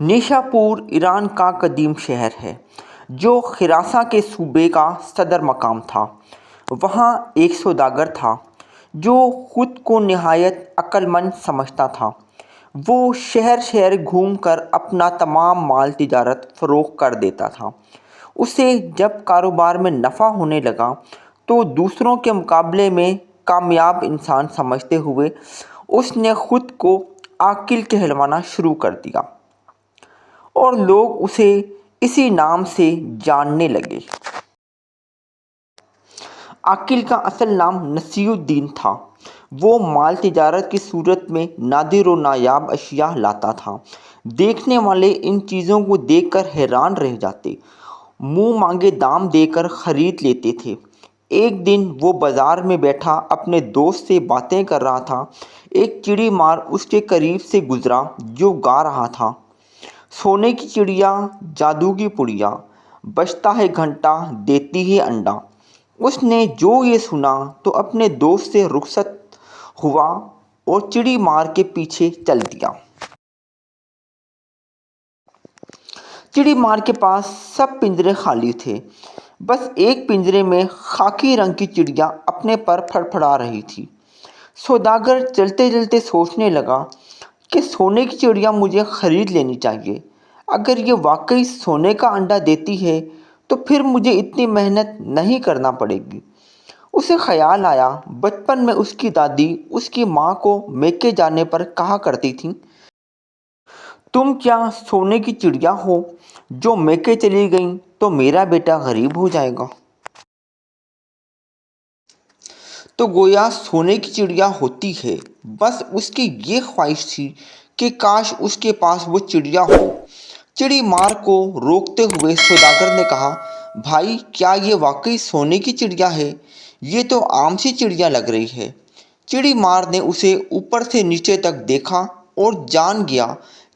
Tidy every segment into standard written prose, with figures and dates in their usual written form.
نیشاپور ایران کا قدیم شہر ہے جو خراساں کے صوبے کا صدر مقام تھا۔ وہاں ایک سوداگر تھا جو خود کو نہایت عقل مند سمجھتا تھا۔ وہ شہر شہر گھوم کر اپنا تمام مال تجارت فروخت کر دیتا تھا۔ اسے جب کاروبار میں نفع ہونے لگا تو دوسروں کے مقابلے میں کامیاب انسان سمجھتے ہوئے اس نے خود کو عاقل کہلوانا شروع کر دیا اور لوگ اسے اسی نام سے جاننے لگے۔ عاقل کا اصل نام نصیر الدین تھا۔ وہ مال تجارت کی صورت میں نادر و نایاب اشیاء لاتا تھا۔ دیکھنے والے ان چیزوں کو دیکھ کر حیران رہ جاتے، منہ مانگے دام دے کر خرید لیتے تھے۔ ایک دن وہ بازار میں بیٹھا اپنے دوست سے باتیں کر رہا تھا۔ ایک چڑی مار اس کے قریب سے گزرا جو گا رہا تھا: سونے کی چڑیا جادو کی پڑیا، بجتا ہے گھنٹا دیتی ہے انڈا۔ اس نے جو یہ سنا تو اپنے دوست سے رخصت ہوا اور چڑی مار کے پیچھے چل دیا۔ چڑی مار کے پاس سب پنجرے خالی تھے، بس ایک پنجرے میں خاکی رنگ کی چڑیا اپنے پر پھڑپھڑا رہی تھی۔ سوداگر چلتے چلتے سوچنے لگا کہ سونے کی چڑیا مجھے خرید لینی چاہیے۔ اگر یہ واقعی سونے کا انڈا دیتی ہے تو پھر مجھے اتنی محنت نہیں کرنا پڑے گی۔ اسے خیال آیا، بچپن میں اس کی دادی اس کی ماں کو میکے جانے پر کہا کرتی تھیں: تم کیا سونے کی چڑیا ہو جو میکے چلی گئیں تو میرا بیٹا غریب ہو جائے گا۔ تو گویا سونے کی چڑیا ہوتی ہے، بس اس کی یہ خواہش تھی کہ کاش اس کے پاس وہ چڑیا ہو۔ چڑی مار کو روکتے ہوئے سوداگر نے کہا: بھائی، کیا یہ واقعی سونے کی چڑیا ہے؟ یہ تو عام سی چڑیا لگ رہی ہے۔ چڑی مار نے اسے اوپر سے نیچے تک دیکھا اور جان گیا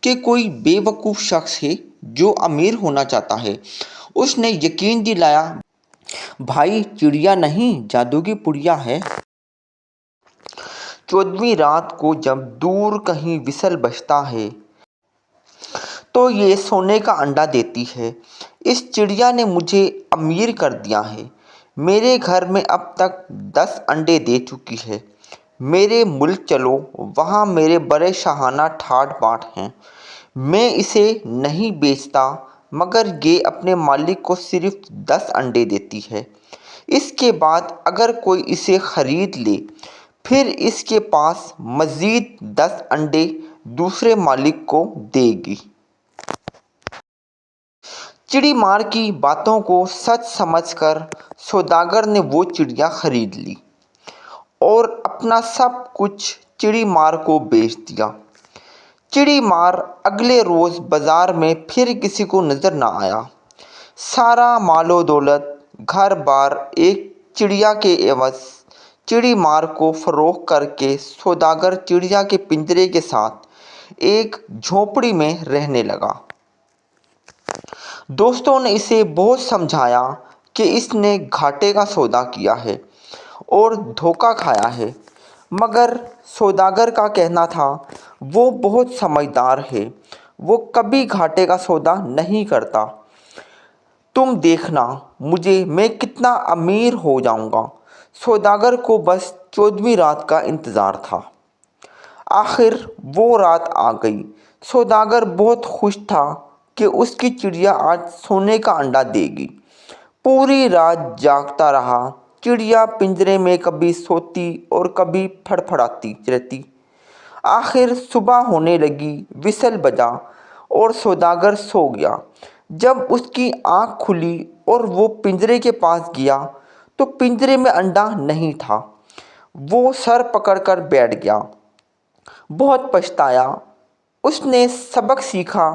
کہ کوئی بے وقوف شخص ہے جو امیر ہونا چاہتا ہے۔ اس نے یقین دلایا: بھائی، چڑیا نہیں، جادو کی پڑیا ہے۔ 14ویں رات کو جب دور کہیں وصل بجتا ہے تو یہ سونے کا انڈا دیتی ہے۔ اس چڑیا نے مجھے امیر کر دیا ہے۔ میرے گھر میں اب تک 10 انڈے دے چکی ہے۔ میرے ملک چلو، وہاں میرے بڑے شاہانہ ٹھاٹھ باٹھ ہیں۔ میں اسے نہیں بیچتا، مگر یہ اپنے مالک کو صرف 10 انڈے دیتی ہے۔ اس کے بعد اگر کوئی اسے خرید لے، پھر اس کے پاس مزید 10 انڈے دوسرے مالک کو دے گی۔ چڑی مار کی باتوں کو سچ سمجھ کر سوداگر نے وہ چڑیا خرید لی اور اپنا سب کچھ چڑی مار کو بیچ دیا۔ چڑی مار اگلے روز بازار میں پھر کسی کو نظر نہ آیا۔ سارا مال و دولت، گھر بار ایک چڑیا کے عوض چڑی مار کو فروخت کر کے سوداگر چڑیا کے پنجرے کے ساتھ ایک جھونپڑی میں رہنے لگا۔ دوستوں نے اسے بہت سمجھایا کہ اس نے گھاٹے کا سودا کیا ہے اور دھوکہ کھایا ہے، مگر سوداگر کا کہنا تھا وہ بہت سمجھدار ہے، وہ کبھی گھاٹے کا سودا نہیں کرتا۔ تم دیکھنا میں کتنا امیر ہو جاؤں گا۔ سوداگر کو بس 14ویں رات کا انتظار تھا۔ آخر وہ رات آ گئی۔ سوداگر بہت خوش تھا کہ اس کی چڑیا آج سونے کا انڈا دے گی۔ پوری رات جاگتا رہا۔ چڑیا پنجرے میں کبھی سوتی اور کبھی پھڑپھڑاتی رہتی۔ آخر صبح ہونے لگی، وصل بجا اور سوداگر سو گیا۔ جب اس کی آنکھ کھلی اور وہ پنجرے کے پاس گیا تو پنجرے میں انڈا نہیں تھا۔ وہ سر پکڑ کر بیٹھ گیا، بہت پچھتایا۔ اس نے سبق سیکھا: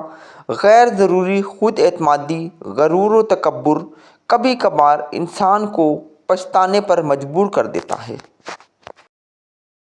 غیر ضروری خود اعتمادی، غرور و تکبر کبھی کبھار انسان کو پچھتانے پر مجبور کر دیتا ہے۔